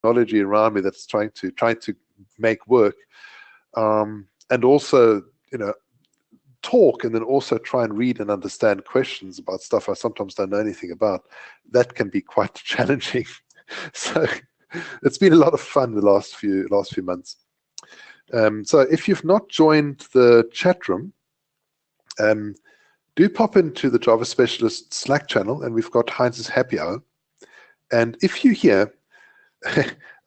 technology around me that's trying to make work, and also, you know, talk and then also try and read and understand questions about stuff I sometimes don't know anything about. That can be quite challenging. So it's been a lot of fun the last few months. So if you've not joined the chat room, do pop into the Java Specialist Slack channel, and we've got Heinz's Happy Hour. And if you're here,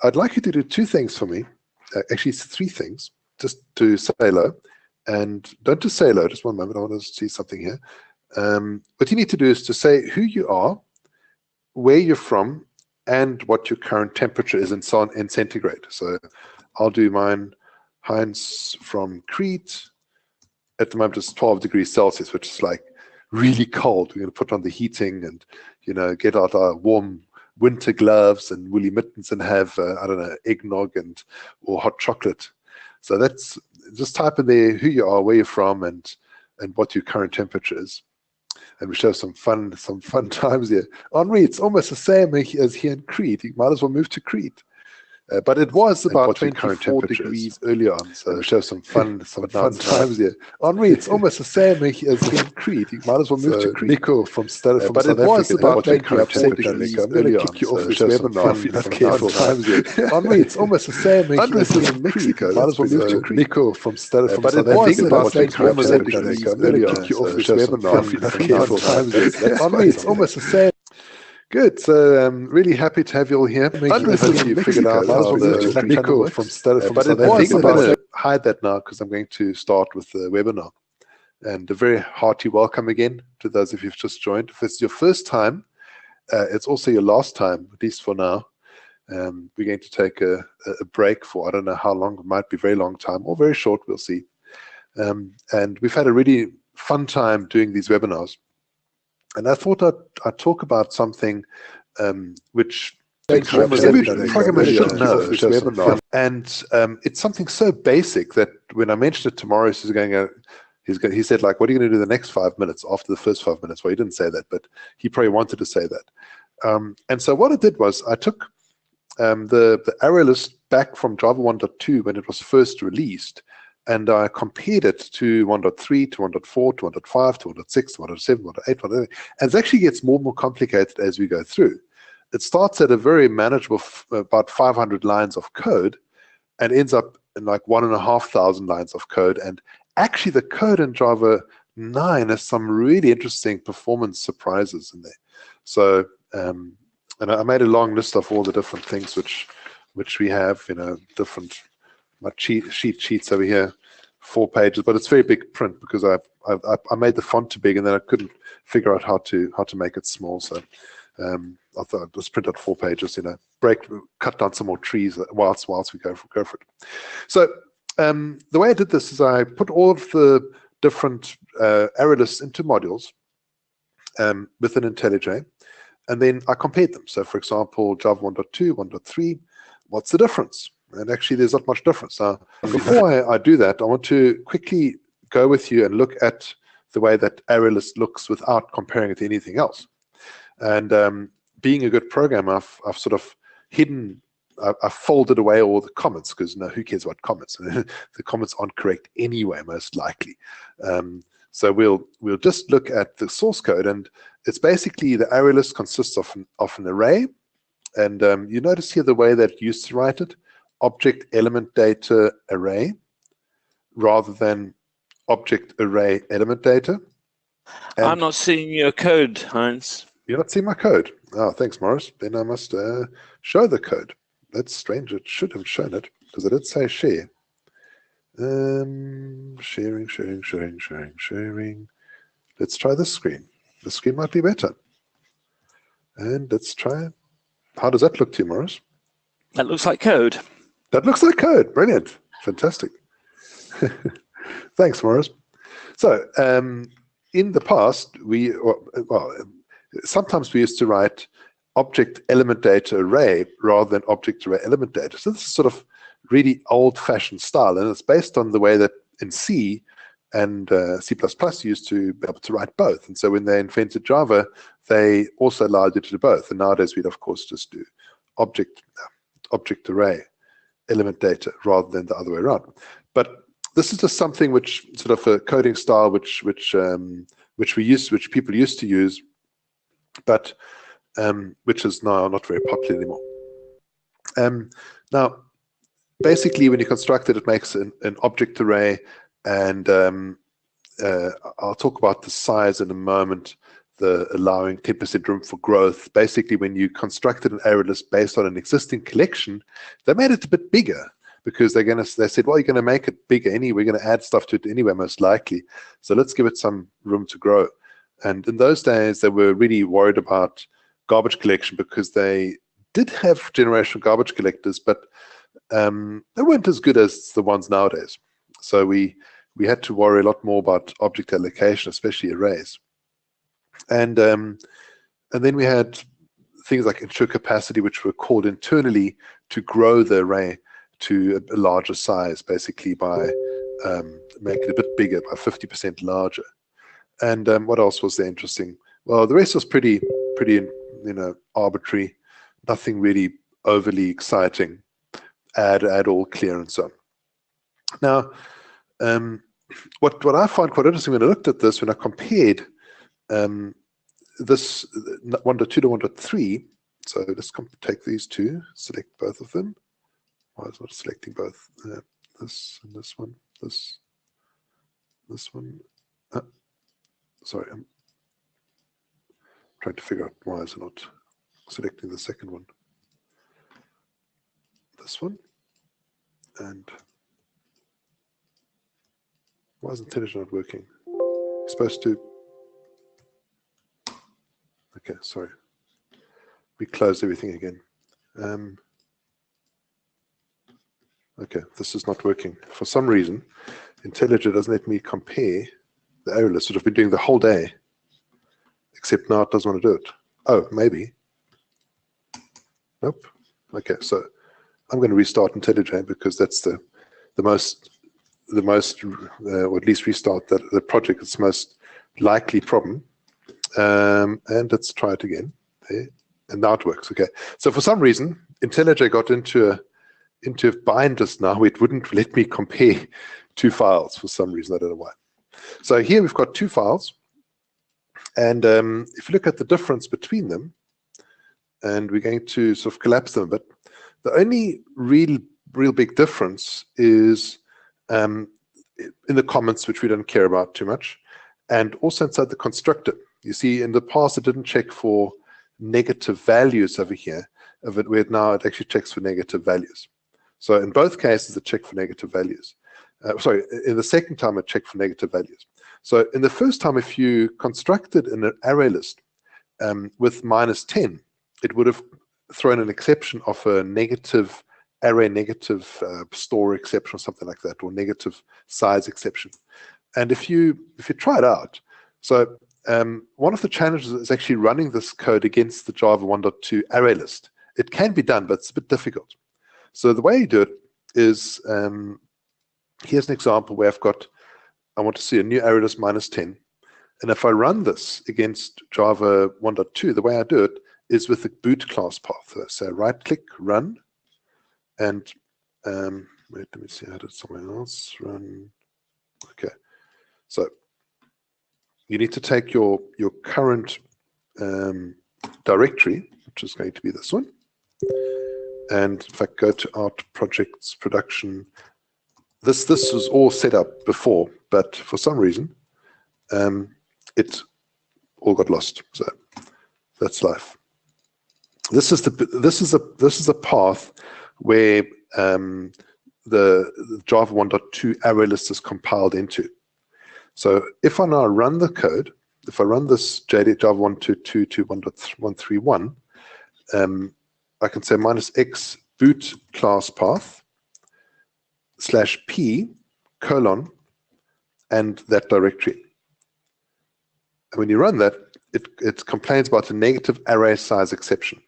I'd like you to do two things for me. Actually, it's three things. Just to say hello. And don't just say hello, just one moment, I want to see something here. What you need to do is to say who you are, where you're from, and what your current temperature is in centigrade. So I'll do mine. Heinz from Crete. At the moment it's 12 degrees Celsius, which is like really cold. We're going to put on the heating and, you know, get out our warm winter gloves and woolly mittens and have, I don't know, eggnog or hot chocolate. So that's, just type in there who you are, where you're from, and what your current temperature is. And we show some fun times here. Henri, it's almost the same as here in Crete. You might as well move to Crete. But it was about 24 degrees earlier on, so we show some fun times here. Henri, it's almost the same as here in Crete. You might as well move to Crete. Nico from South Africa. But it was about 24 degrees earlier on, so we show some fun times here. Henri, it's almost the same as here in Mexico. Might as well move to Crete. Nico from South Africa. But it was about 24 degrees earlier on, so we show some fun times here. Henri, it's almost the same. Good. So I'm really happy to have you all here. Hopefully you figured out how the Nico from but it was about to hide that now because I'm going to start with the webinar. And a very hearty welcome again to those of you who've just joined. If it's your first time, it's also your last time, at least for now. We're going to take a break for I don't know how long. It might be a very long time or very short. We'll see. And we've had a really fun time doing these webinars. And I thought I'd talk about something which every programmer should know. And it's something so basic that when I mentioned it tomorrow, he said, like, what are you going to do the next 5 minutes after the first 5 minutes? Well, he didn't say that, but he probably wanted to say that. And so what I did was I took the array list back from Java 1.2 when it was first released, and I compared it to 1.3, to 1.4, to 1.5, to 1.6, to 1.7, 1.8, 1.8, and it actually gets more and more complicated as we go through. It starts at a very manageable, about 500 lines of code, and ends up in like 1,500 lines of code. And actually the code in Java 9 has some really interesting performance surprises in there. So, and I made a long list of all the different things which we have, you know, different, my sheets over here, 4 pages, but it's very big print because I made the font too big and then I couldn't figure out how to make it small. So I thought I'd just print out 4 pages, you know, cut down some more trees whilst we go for it. So the way I did this is I put all of the different array lists into modules within IntelliJ, and then I compared them. So for example, Java 1.2, 1.3, what's the difference? And actually, there's not much difference. Now, before I do that, I want to quickly go with you and look at the way that array list looks without comparing it to anything else. And being a good programmer, I've sort of hidden, I've folded away all the comments because, no, who cares about comments? The comments aren't correct anyway, most likely. So we'll just look at the source code, and it's basically the array list consists of an array. And you notice here the way that it used to write it. Object element data array rather than object array element data. And I'm not seeing your code, Heinz. You're not seeing my code? Oh, thanks, Morris. Then I must show the code. That's strange. It should have shown it because I did say share. Sharing. Let's try this screen. The screen might be better. And let's try it. How does that look to you, Morris? That looks like code. That looks like code. Brilliant. Fantastic. Thanks, Morris. So in the past, sometimes we used to write object element data array rather than object array element data. So this is sort of really old-fashioned style, and it's based on the way that in C and C++ used to be able to write both. And so when they invented Java, they also allowed you to do both. And nowadays we'd of course just do object object array element data rather than the other way around. But this is just something which sort of a coding style which people used to use, but which is now not very popular anymore. Now, basically, when you construct it, it makes an object array, and I'll talk about the size in a moment, the allowing 10% room for growth. Basically, when you constructed an array list based on an existing collection, they made it a bit bigger because they said, well, you're going to make it bigger anyway, we're going to add stuff to it anyway, most likely. So let's give it some room to grow. And in those days, they were really worried about garbage collection because they did have generational garbage collectors, but they weren't as good as the ones nowadays. So we had to worry a lot more about object allocation, especially arrays. And then we had things like ensure capacity, which were called internally to grow the array to a larger size, basically by making it a bit bigger, by 50% larger. And what else was there interesting? Well, the rest was pretty arbitrary, nothing really overly exciting. Add all clear and so on. Now, what I found quite interesting when I looked at this, when I compared this 1.2 to 1.3, so let's take these two, select both of them. Why is it not selecting both? This and this one, this one. Sorry, I'm trying to figure out why is it not selecting the second one. This one, and why is IntelliJ not working? It's supposed to. Okay, sorry. We closed everything again. Okay, this is not working. For some reason, IntelliJ doesn't let me compare the array list, which I've been doing the whole day, except now it doesn't want to do it. Oh, maybe. Nope. Okay, so I'm going to restart IntelliJ because that's the most, or at least restart the project. It's most likely problem. And let's try it again. There. And now it works. Okay. So for some reason, IntelliJ got into a bind just now. It wouldn't let me compare two files for some reason. I don't know why. So here we've got two files. And if you look at the difference between them, and we're going to sort of collapse them a bit, the only real big difference is in the comments, which we don't care about too much, and also inside the constructor. You see, in the past, it didn't check for negative values over here, where now it actually checks for negative values. So in both cases, it checked for negative values. Sorry, in the second time, it checked for negative values. So in the first time, if you constructed an array list with -10, it would have thrown an exception of a negative array, negative store exception or something like that, or negative size exception. And if you try it out, so one of the challenges is actually running this code against the Java 1.2 array list. It can be done, but it's a bit difficult. So the way you do it is, here's an example where I want to see a new array list -10. And if I run this against Java 1.2, the way I do it is with the boot class path. So right-click, run, and wait, let me see, I did somewhere else. Run. Okay. So you need to take your current directory, which is going to be this one, and in fact go to Art Projects Production. This was all set up before, but for some reason it all got lost. So that's life. This is the path where the Java 1.2 array list is compiled into. So if I now run the code, if I run this Java 1.2 to 1.131, I can say -x boot class path /p : and that directory. And when you run that, it complains about a negative array size exception.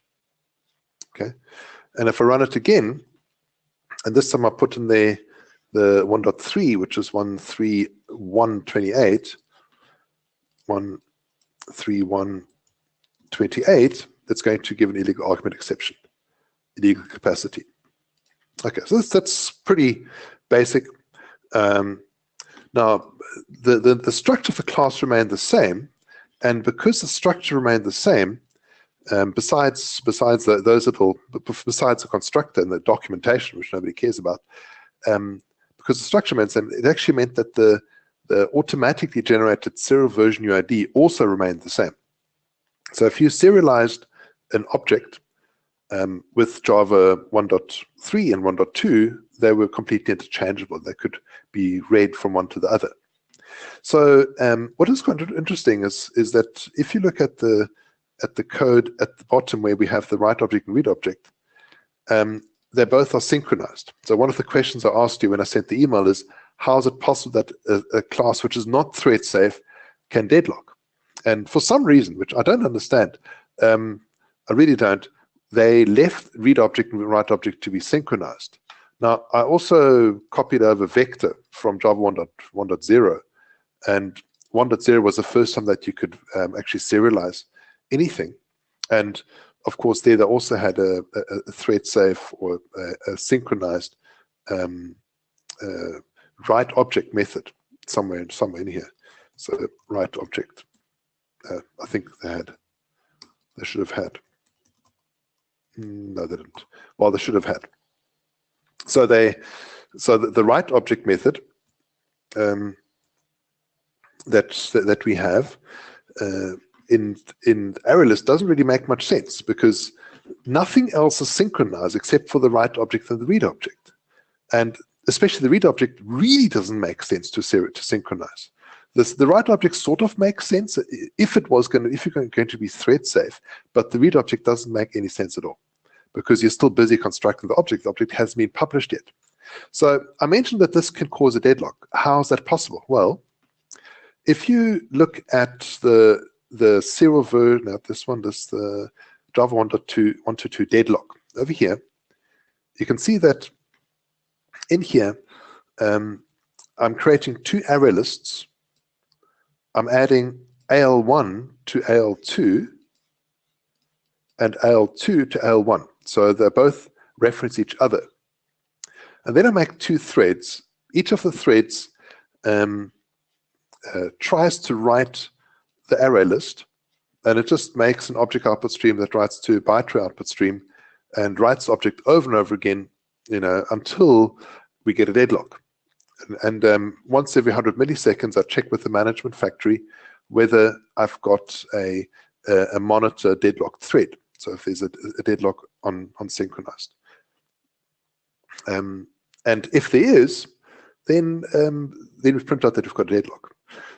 Okay, and if I run it again, and this time I put in there the 1.3, which is 13128, 13128, that's going to give an illegal argument exception, illegal capacity. Okay, so that's pretty basic. Now, the structure of the class remained the same, and because the structure remained the same, besides the constructor and the documentation, which nobody cares about, because the structure meant the same, it actually meant that the automatically generated serial version UID also remained the same. So if you serialized an object with Java 1.3 and 1.2, they were completely interchangeable. They could be read from one to the other. So what is quite interesting is that if you look at the code at the bottom where we have the write object and read object, they both are synchronized. So one of the questions I asked you when I sent the email is, how is it possible that a class which is not thread safe can deadlock? And for some reason, which I don't understand, I really don't, they left read object and write object to be synchronized. Now, I also copied over vector from Java 1.0, and 1.0 was the first time that you could actually serialize anything. And of course, there they also had a thread safe or a synchronized write object method somewhere in here. So write object, I think they should have had. No, they didn't. Well, they should have had. So the write object method that we have in ArrayList doesn't really make much sense, because nothing else is synchronized except for the write object and the read object, and especially the read object really doesn't make sense to synchronize. The write object sort of makes sense if you're going to be thread safe, but the read object doesn't make any sense at all, because you're still busy constructing the object. The object hasn't been published yet. So I mentioned that this can cause a deadlock. How is that possible? Well, if you look at the serial version, now this the Java 1.2 deadlock over here, you can see that in here, I'm creating two array lists. I'm adding AL1 to AL2 and AL2 to AL1. So they both reference each other. And then I make two threads. Each of the threads tries to write the array list, and it just makes an object output stream that writes to a binary output stream and writes the object over and over again, until we get a deadlock. And once every 100 milliseconds, I check with the management factory whether I've got a monitor deadlock thread. So if there's a deadlock on synchronized, and if there is, then we print out that we've got a deadlock.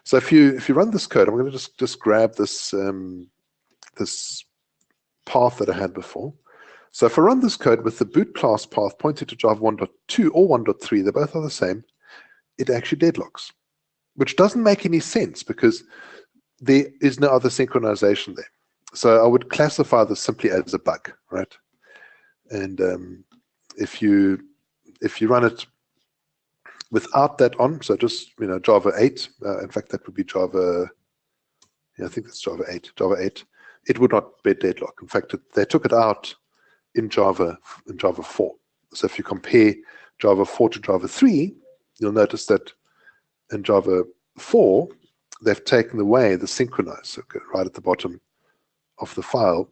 So if you run this code, I'm going to just grab this this path that I had before. So if I run this code with the boot class path pointed to Java 1.2 or 1.3, they both are the same, it actually deadlocks, which doesn't make any sense because there is no other synchronization there. So I would classify this simply as a bug, right? And if you run it without that on, so just Java 8, in fact that would be Java, I think it's Java 8. Java 8, it would not be deadlock. In fact, they took it out in Java 4. So if you compare Java 4 to Java 3, you'll notice that in Java 4 they've taken away the synchronize. So right at the bottom of the file,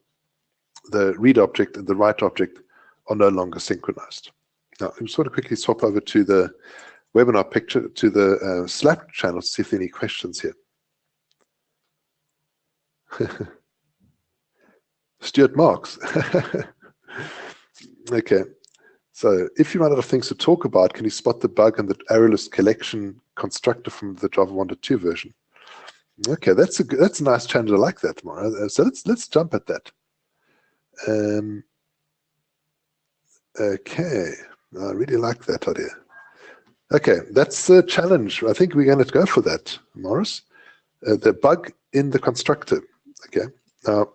the read object and the write object are no longer synchronized. Now I'm just going to quickly swap over to the webinar picture, to the Slack channel, to see if there are any questions here. Stuart Marks. Okay, so if you run out of things to talk about, can you spot the bug in the ArrayList collection constructor from the Java 1.2 version? Okay, that's a nice challenge. I like that, Mara. So let's jump at that. Okay, I really like that idea. Okay, that's the challenge. I think we're going to go for that, Morris. The bug in the constructor. Okay, now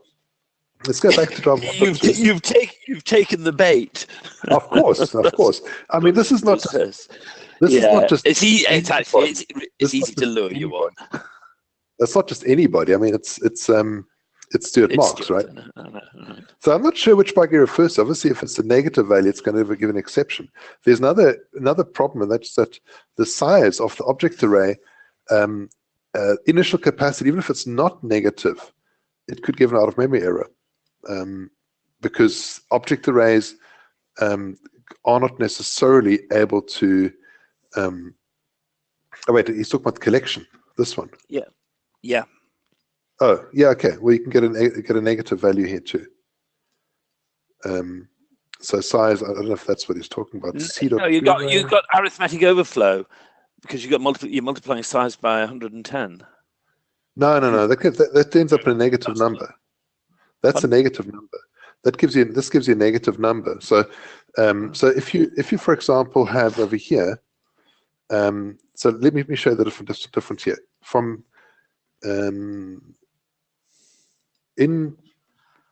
let's go back to Java. You've taken the bait. Of course, of course. I mean, this is not. This is not just. It's easy to lure you on. It's not just anybody. I mean, it's It's Stuart marks, right? So I'm not sure which bug he refers to. Obviously, if it's a negative value, it's going to give an exception. There's another problem, and that's that the size of the object array, initial capacity, even if it's not negative, it could give an out-of-memory error, because object arrays are not necessarily able to. Oh wait, he's talking about the collection. This one. Yeah. Yeah. Oh, yeah, okay. Well, you can get a negative value here too. So size, I don't know if that's what he's talking about. No, you got arithmetic overflow because you're multiplying size by 110. No. That ends up in a negative number. That's a negative number. This gives you a negative number. So so if you for example have over here, so let me show you the difference here. From in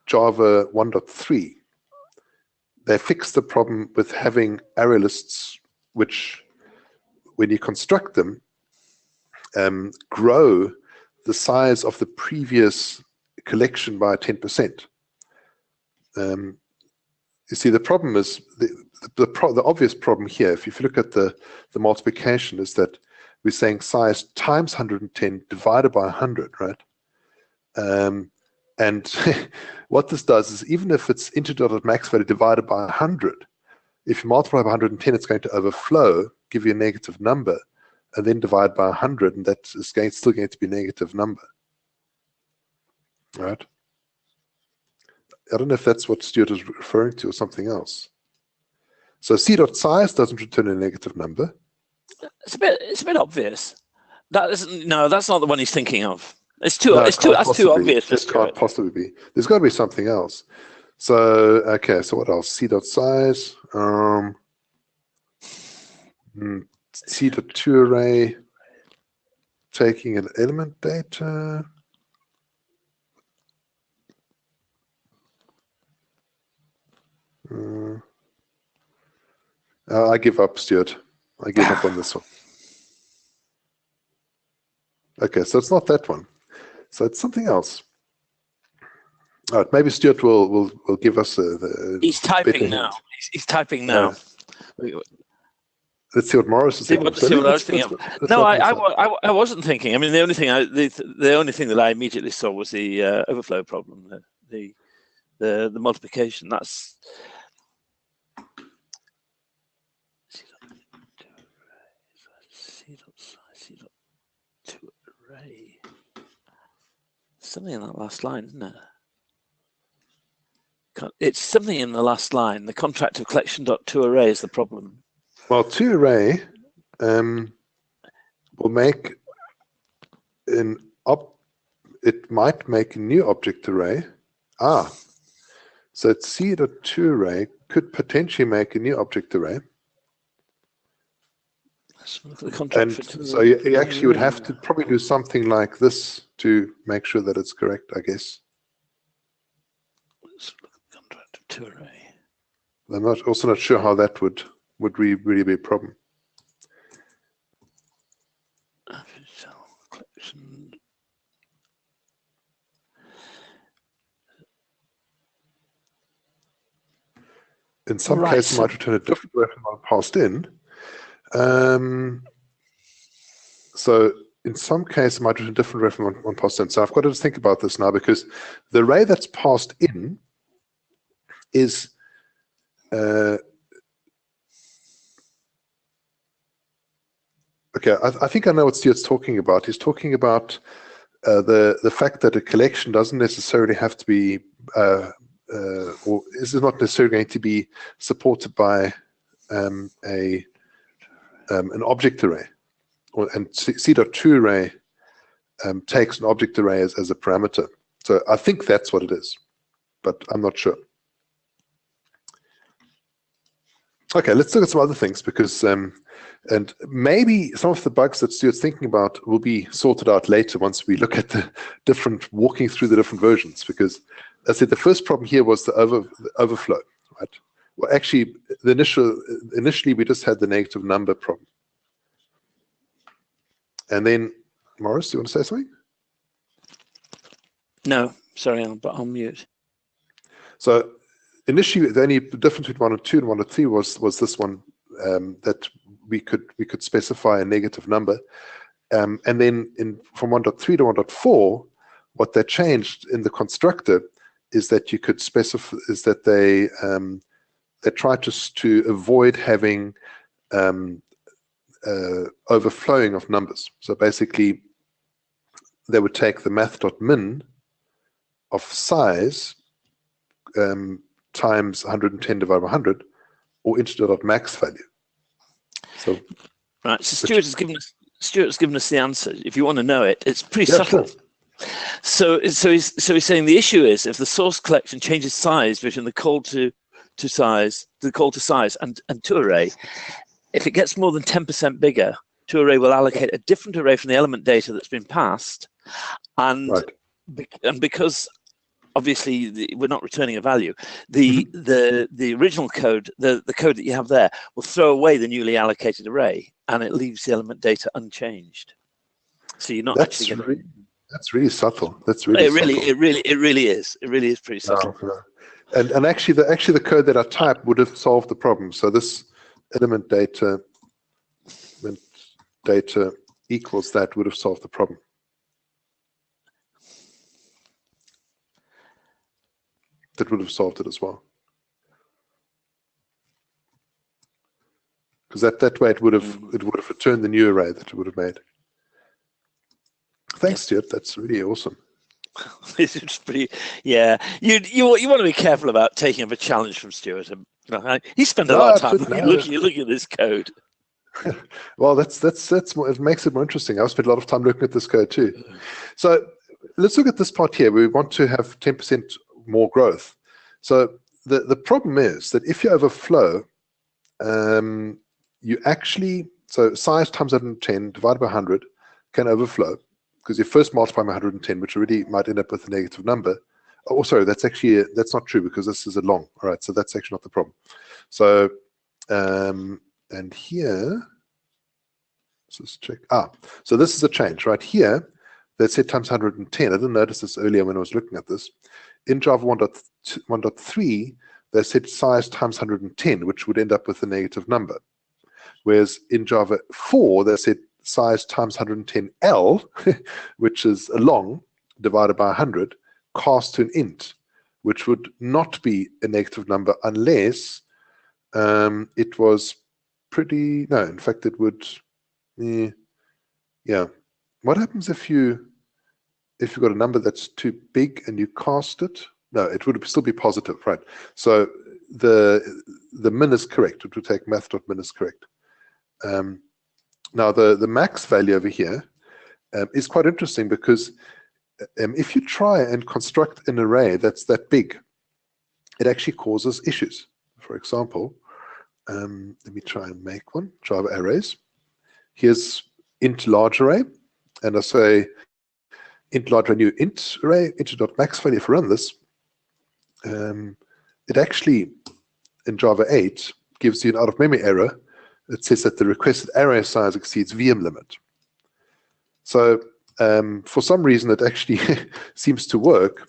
Java 1.3, they fixed the problem with having array lists, which, when you construct them, grow the size of the previous collection by 10%. You see, the problem is the obvious problem here. If you look at the multiplication, is that we're saying size times 110 divided by 100, right? And what this does is, even if it's integer.max value divided by 100, if you multiply by 110, it's going to overflow, give you a negative number, and then divide by 100, and that is still going to be a negative number. Right? I don't know if that's what Stuart is referring to or something else. So c.size doesn't return a negative number. It's a bit obvious. That's not the one he's thinking of. That's too obvious. This can't possibly be. There's got to be something else. So okay, so what else? C.size, C.to array, taking an element data. I give up, Stuart. I give up on this one. Okay, so it's not that one. So it's something else. All right, maybe Stuart will give us the. He's typing now. He's typing now. Let's see what Morris is thinking. No, I wasn't thinking. I mean, the only thing that I immediately saw was the overflow problem, the multiplication. That's. Something in that last line, isn't it? It's something in the last line. The contract of collection.toArray is the problem. Well, toArray will make it might make a new object array. So c.toArray could potentially make a new object array. And so you actually would have to probably do something like this to make sure that it's correct, I guess. Let's look at the contract of toArray. I'm also not sure how that would really be a problem. Collection. In some cases, it might return a different way from one passed in. So in some cases, it might return a different array from one passed in. So I've got to think about this now, because the array that's passed in is okay. I think I know what Stuart's talking about. He's talking about the fact that a collection doesn't necessarily have to be or is not necessarily going to be supported by an object array, and c.toArray takes an object array as a parameter. So I think that's what it is, but I'm not sure. Okay, let's look at some other things, because and maybe some of the bugs that Stuart's thinking about will be sorted out later once we look at the walking through the different versions, because as I said, the first problem here was the overflow, right? Well, actually, initially we just had the negative number problem. And then, Morris, do you want to say something? No, Sorry, but I'll mute. So initially, the only difference between 1.2 and 1.3 was this one, that we could specify a negative number, and then from 1.3 to 1.4, what they changed in the constructor is that you could specify they tried to avoid having overflowing of numbers. So basically, they would take the math.min of size times 110 divided by 100, or integer.max value. So right. So Stuart's given us the answer. If you want to know it, it's pretty subtle. Sure. So he's saying the issue is if the source collection changes size between the call to size and to array, if it gets more than 10% bigger, to array will allocate a different array from the element data that's been passed, and because obviously we're not returning a value, the original code, the code that you have there, will throw away the newly allocated array, and it leaves the element data unchanged. So you're not actually getting. That's really subtle. That's really subtle. It really is. It really is pretty subtle. And actually the code that I typed would have solved the problem. So this element data equals that would have solved the problem. That would have solved it as well. Because that way it would have returned the new array that it would have made. Thanks, Stuart. That's really awesome. It's pretty, yeah. You want to be careful about taking up a challenge from Stuart. He spent a lot of time looking at this code. Well, that's more, it makes it more interesting. I've spent a lot of time looking at this code too. So let's look at this part here. We want to have 10% more growth. So the problem is that if you overflow, you actually, so size times 110 divided by 100 can overflow, because you first multiply by 110, which already might end up with a negative number. Oh, sorry, that's not true, because this is a long. All right, so that's actually not the problem. So, and here, let's check. So this is a change right here. That said times 110. I didn't notice this earlier when I was looking at this. In Java 1.3, they said size times 110, which would end up with a negative number. Whereas in Java 4, they said size times 110L, which is a long, divided by 100, cast to an int, which would not be a negative number unless it was pretty, no, in fact it would, yeah. What happens if you've got a number that's too big and you cast it? No, it would still be positive, right? So the min is correct. It would take math.min is correct. Now the max value over here is quite interesting, because if you try and construct an array that's that big, it actually causes issues. For example, let me try and make one, Java arrays. Here's int large array, and I say int large array new int array, int.max value. If I run this, it actually, in Java 8, gives you an out-of-memory error. It says that the requested array size exceeds VM limit. So for some reason, it actually seems to work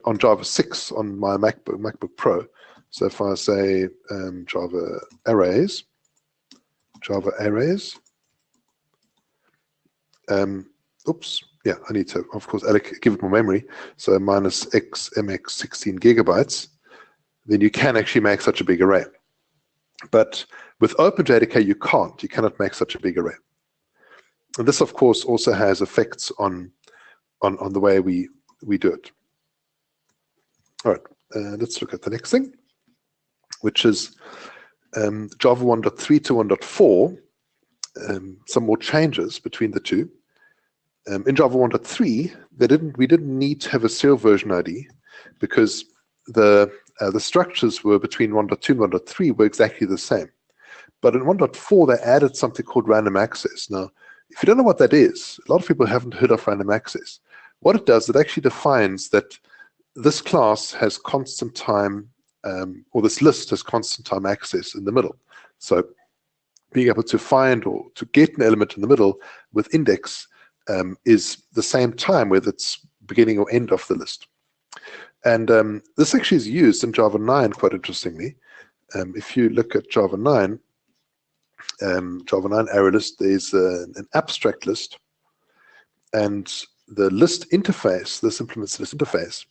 on Java 6 on my MacBook Pro. So if I say Java arrays, oops, yeah, I need to, of course, give it more memory. So minus x mx 16 gigabytes, then you can actually make such a big array. But with OpenJDK, you can't. You cannot make such a big array. And this, of course, also has effects on the way we do it. All right, let's look at the next thing, which is Java 1.3 to 1.4, some more changes between the two. In Java 1.3, we didn't need to have a serial version ID, because the structures were between 1.2 and 1.3 were exactly the same. But in 1.4, they added something called random access. Now, if you don't know what that is, a lot of people haven't heard of random access. What it does, it actually defines that this class has constant time, or this list has constant time access in the middle. So being able to find or to get an element in the middle with index is the same time, whether it's beginning or end of the list. And this actually is used in Java 9 quite interestingly. If you look at Java 9 array list, there's an abstract list, and the list interface, this implements this interface,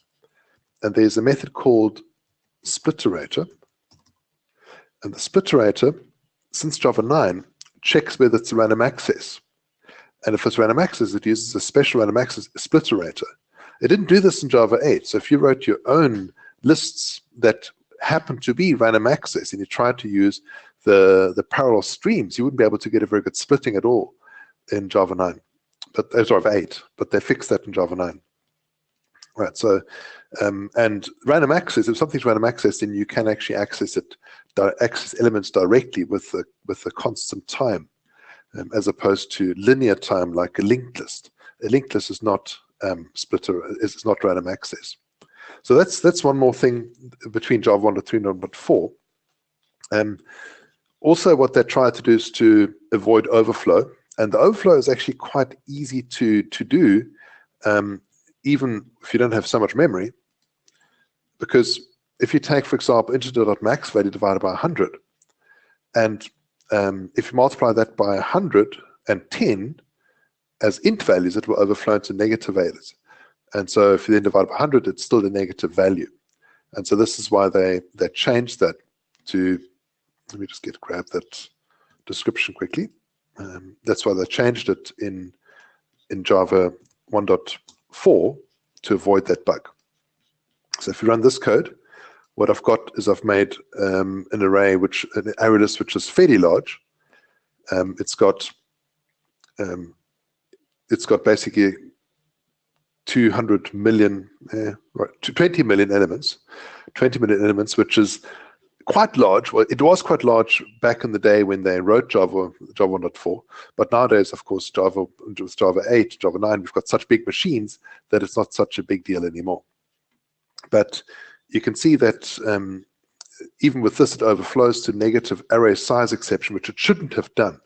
and there's a method called splitterator. And the splitterator, since Java 9, checks whether it's a random access. And if it's random access, it uses a special random access splitterator. It didn't do this in Java 8. So if you wrote your own lists that happen to be random access and you tried to use the parallel streams, you wouldn't be able to get a very good splitting at all in Java 9, but Java 8. But they fixed that in Java 9. Right. So and random access, if something's random access, then you can actually access it, access elements directly with a constant time, as opposed to linear time like a linked list. A linked list is not is not random access. So that's one more thing between Java 1.3 and 1.4. Also, what they try to do is to avoid overflow, and the overflow is actually quite easy to do, even if you don't have so much memory, because if you take, for example, integer.max value divided by 100, and if you multiply that by 110 as int values, it will overflow into negative values. And so if you then divide by 100, it's still a negative value. And so this is why they changed that to, let me just grab that description quickly. That's why they changed it in Java 1.4 to avoid that bug. So if you run this code, what I've got is I've made an array list which is fairly large. It's got basically 200 million, 20 million elements, 20 million elements, which is quite large. Well, it was quite large back in the day when they wrote Java 1.4, but nowadays, of course, Java 8, Java 9, we've got such big machines that it's not such a big deal anymore. But you can see that even with this, it overflows to negative array size exception, which it shouldn't have done.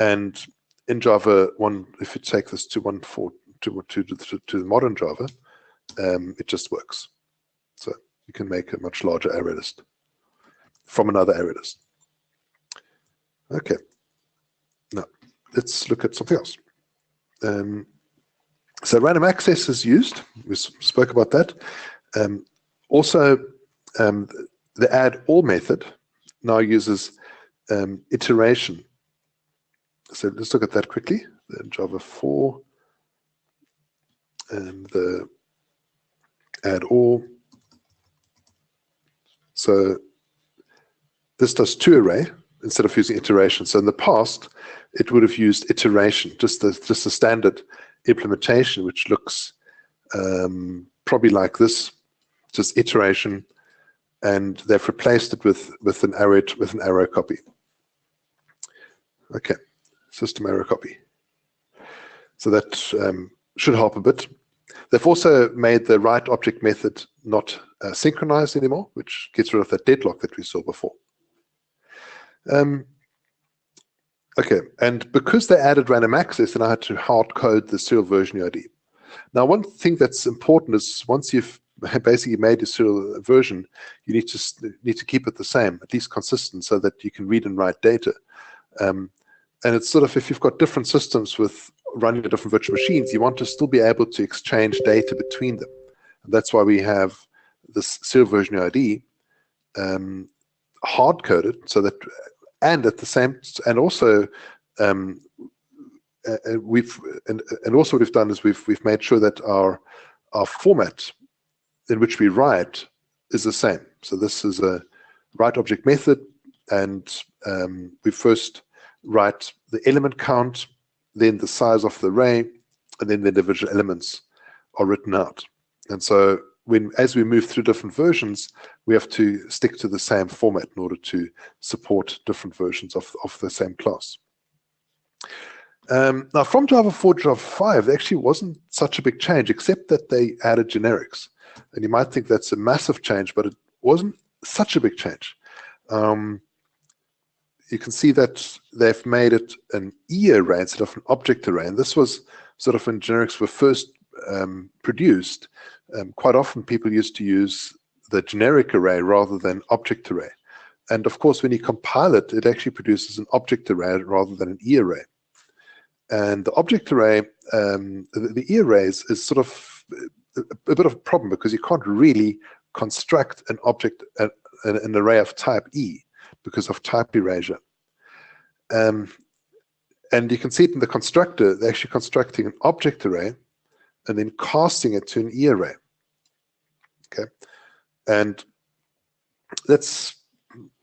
And in Java 1, if you take this to 1.4 to the modern Java, it just works. So you can make a much larger array list from another array list. Okay. Now let's look at something else. So random access is used. We spoke about that. Also, the add all method now uses iteration. So let's look at that quickly. In Java 4, and the add all. So this does two-array instead of using iteration. So in the past, it would have used iteration, just the standard implementation, which looks probably like this, just iteration, and they've replaced it with an arrow copy. Okay, system arrow copy. So that should help a bit. They've also made the write object method not synchronized anymore, which gets rid of that deadlock that we saw before. Okay, and because they added random access, then I had to hard code the serial version UID. Now, one thing that's important is once you've basically made your serial version, you need to keep it the same, at least consistent, so that you can read and write data. And it's sort of, if you've got different systems with running the different virtual machines, you want to still be able to exchange data between them. And that's why we have this serial version UID hard coded, so that, and at the same, and also also what we've done is we've made sure that our format in which we write is the same. So this is a write object method, and we first write the element count, then the size of the array, and then the individual elements are written out. And so as we move through different versions, we have to stick to the same format in order to support different versions of the same class. Now, from Java 4 to Java 5, there actually wasn't such a big change, except that they added generics. And you might think that's a massive change, but it wasn't such a big change. You can see that they've made it an E array instead of an object array. And this was sort of when generics were first produced, quite often people used to use the generic array rather than object array. And of course, when you compile it, it actually produces an object array rather than an E array. And the object array, the E arrays is sort of a bit of a problem because you can't really construct an object, an array of type E because of type erasure. And you can see it in the constructor, they're actually constructing an object array and then casting it to an E array. Okay, and that's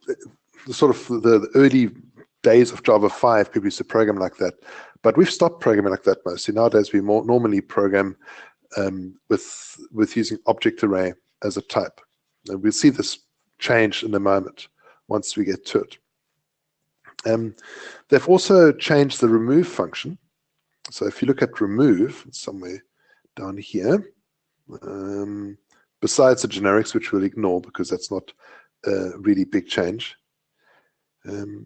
the sort of the early days of Java 5, people used to program like that. But we've stopped programming like that mostly. Nowadays, we more normally program with using object array as a type. And we'll see this change in a moment once we get to it. They've also changed the remove function. So if you look at remove, it's somewhere down here, besides the generics, which we'll ignore because that's not a really big change. No,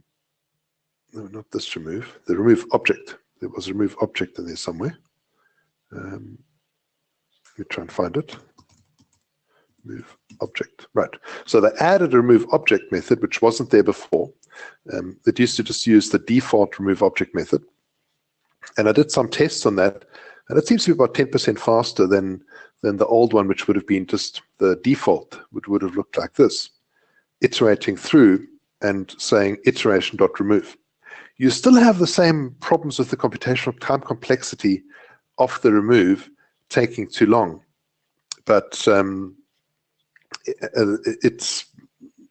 not this remove, the remove object. There was a remove object in there somewhere. Let me try and find it. Remove object, right. So they added a remove object method, which wasn't there before. It used to just use the default remove object method. And I did some tests on that, and it seems to be about 10% faster than the old one, which would have been just the default, which would have looked like this, iterating through and saying iteration.remove. You still have the same problems with the computational time complexity of the remove taking too long, but it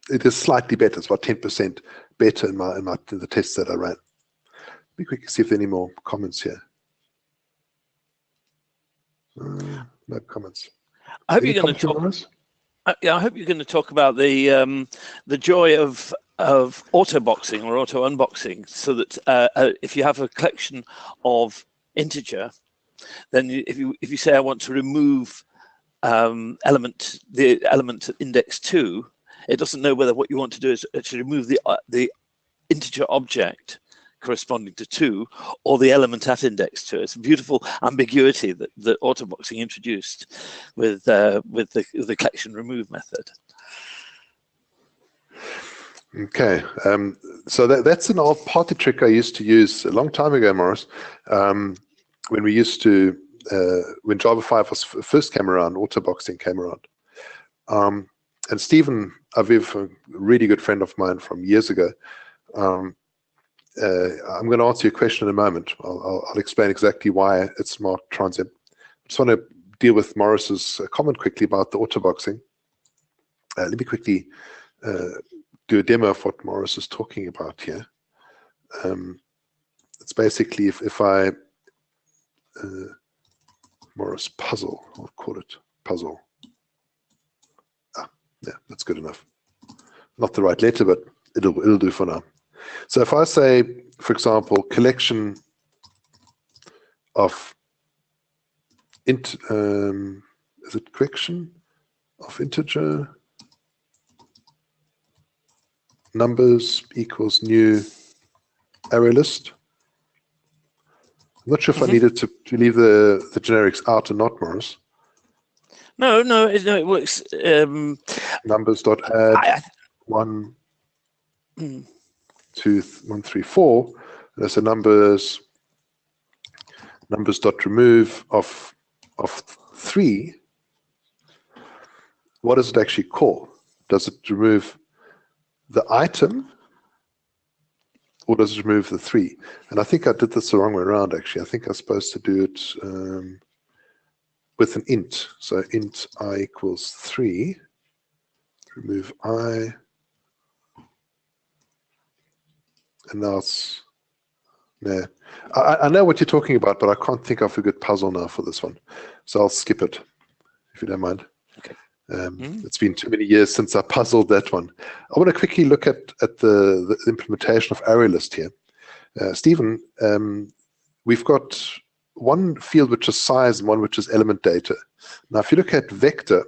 is slightly better. It's about 10% better in the tests that I ran. Let me quickly see if there are any more comments here. No comments. I hope you're going to talk. I hope you're going to talk about the joy of auto boxing or auto unboxing, so that if you have a collection of integer, then if you say I want to remove the element index 2, it doesn't know whether what you want to do is actually remove the integer object corresponding to 2 or the element at index 2. It's a beautiful ambiguity that autoboxing introduced with the collection remove method. Okay, so that's an old party trick I used to use a long time ago, Morris, when we used to when Java 5 first came around, autoboxing came around. And Stephen Aviv, a really good friend of mine from years ago, I'm going to answer your question in a moment. I'll explain exactly why it's marked transient. I just want to deal with Morris's comment quickly about the autoboxing. Let me quickly do a demo of what Morris is talking about here. It's basically if I Morris puzzle, I'll call it puzzle. Yeah, that's good enough. Not the right letter, but it'll do for now. So if I say, for example, collection of is it collection of integer numbers equals new array list. I'm not sure if I needed to leave the generics out or not, Morris. No, it works. Numbers dot add 1, 2, 1, 3, 4. There's a numbers dot remove of 3. What does it actually call? Does it remove the item, or does it remove the 3? And I think I did this the wrong way around, actually. I think I was supposed to do it with an int. So int I equals 3, remove I, and now it's, no. I know what you're talking about, but I can't think of a good puzzle now for this one. So I'll skip it, if you don't mind. Okay. It's been too many years since I puzzled that one. I want to quickly look at the implementation of array list here. Stephen, we've got one field which is size and one which is element data. Now, if you look at vector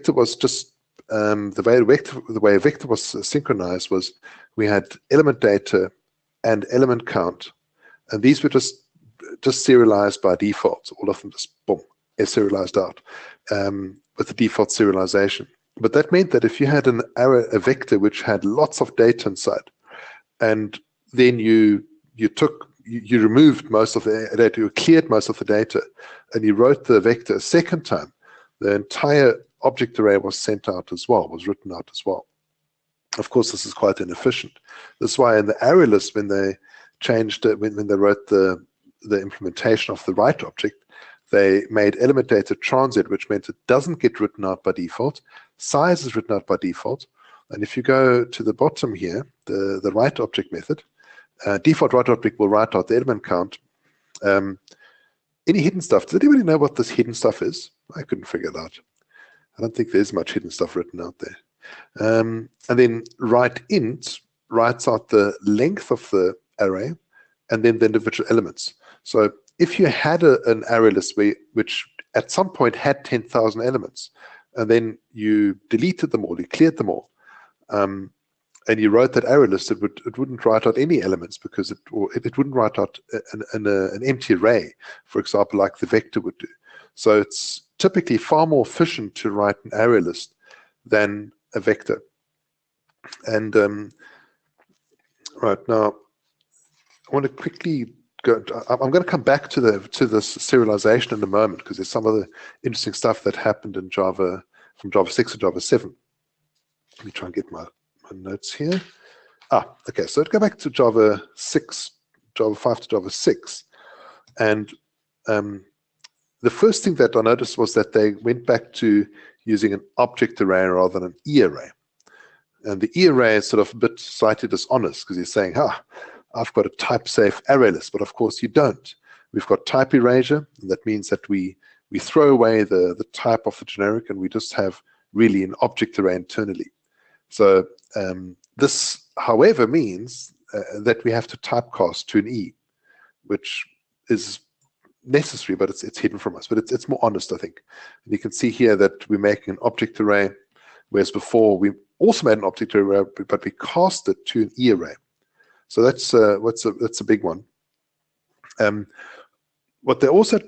was just the way vector was synchronized was we had element data and element count, and these were just just serialized by default. All of them just boom, serialized out with the default serialization. But that meant that if you had a vector which had lots of data inside, and then you removed most of the data, you cleared most of the data, and you wrote the vector a second time, the entire object array was sent out as well, was written out as well. Of course, this is quite inefficient. That's why in the array list, when they changed it, when they wrote the implementation of the write object, they made element data transit, which meant it doesn't get written out by default. Size is written out by default. And if you go to the bottom here, the write object method, default write object will write out the element count. Any hidden stuff? Does anybody know what this hidden stuff is? I couldn't figure it out. I don't think there's much hidden stuff written out there. And then write int writes out the length of the array and then the individual elements. So if you had an array list which at some point had 10,000 elements, and then you deleted them all, you cleared them all, and you wrote that array list, it wouldn't write out any elements because it wouldn't write out an empty array, for example, like the vector would do. So it's typically far more efficient to write an array list than a vector. And right now, I want to quickly go. I'm going to come back to this serialization in a moment because there's some other interesting stuff that happened in Java from Java 6 to Java 7. Let me try and get my notes here. Okay. So let's go back to Java 6, Java 5 to Java 6, and the first thing that I noticed was that they went back to using an object array rather than an E array. And the E array is sort of a bit slightly dishonest because you're saying, I've got a type-safe array list, but of course you don't. We've got type erasure, and that means that we throw away the type of the generic, and we just have really an object array internally. So this, however, means that we have to typecast to an E, which is necessary, but it's hidden from us. But it's more honest, I think. And you can see here that we're making an object array, whereas before we also made an object array, but we cast it to an E array. So that's a big one. What they also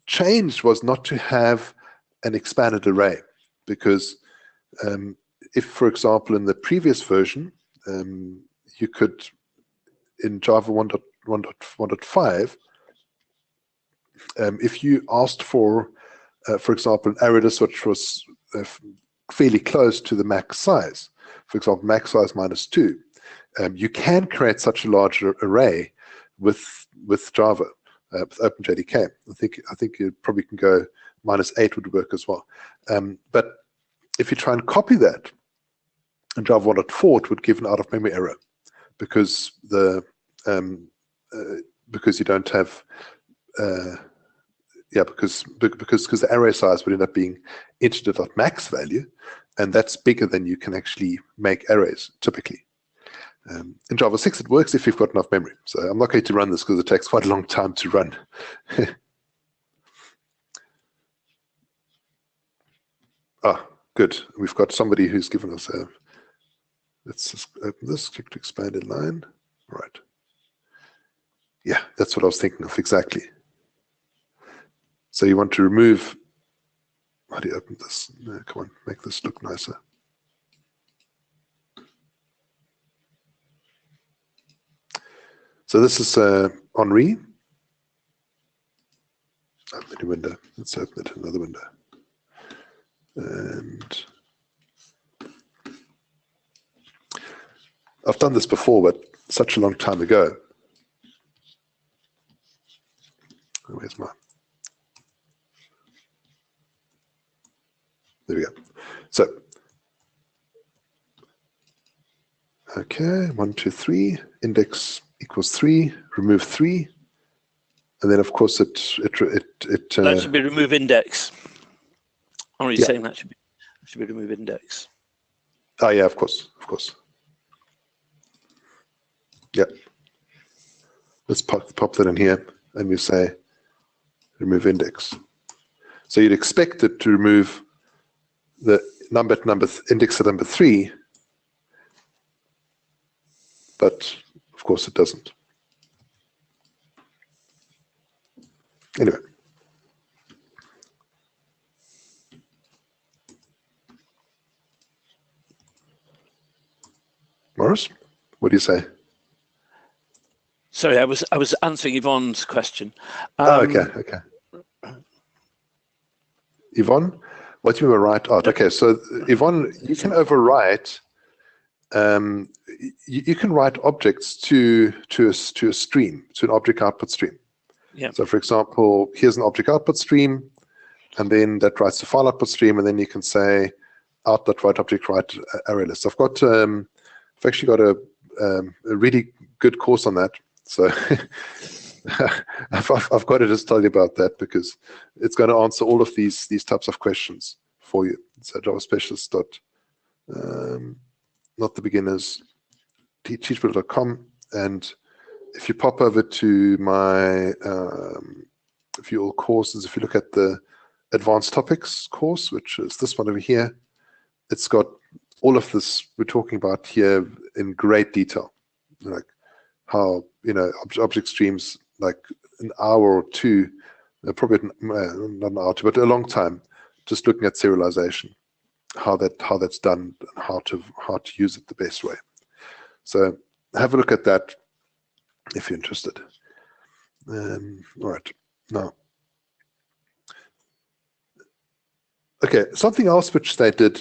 changed was not to have an expanded array, because if, for example, in the previous version, you could, in Java 1.1.5, if you asked for example, an array list which was fairly close to the max size, for example, max size -2, you can create such a large array with Java, with OpenJDK. I think you probably can go -8 would work as well. But if you try and copy that in Java 1.4, it would give an out-of-memory error because because you don't have because the array size would end up being integer.max value, and that's bigger than you can actually make arrays typically. In Java 6, it works if you've got enough memory. So I'm not going to run this because it takes quite a long time to run. Good. We've got somebody who's given us a. Let's just open this, click to expanded line. Right. Yeah, that's what I was thinking of exactly. So you want to remove. How do you open this? No, come on, make this look nicer. So this is Henri. Open a window. Let's open it in another window. And I've done this before, but such a long time ago. Where's my? There we go. So, okay, 1, 2, 3, index equals 3, remove 3, and then of course it that should be remove index. I'm already saying that should be remove index. Oh yeah, of course. Yeah. Let's pop that in here, and we say remove index. So you'd expect it to remove the index at number 3, but of course it doesn't. Anyway. Morris, what do you say? Sorry, I was answering Yvonne's question. Okay. Yvonne, what do you mean by write out? Okay, so Yvonne, you can overwrite. You can write objects to a stream, to an object output stream. Yeah. So, for example, here's an object output stream, and then that writes the file output stream, and then you can say out.write object write array list. I've actually got a really good course on that. So I've got to just tell you about that because it's going to answer all of these types of questions for you. So Java Specialist not the beginners teachable.com, and if you pop over to my few courses, if you look at the advanced topics course, which is this one over here, it's got all of this we're talking about here in great detail, like how object streams, like an hour or two, probably not an hour or two, but a long time, just looking at serialization, how that's done, and how to use it the best way. So have a look at that if you're interested. All right, now, okay, something else which they did,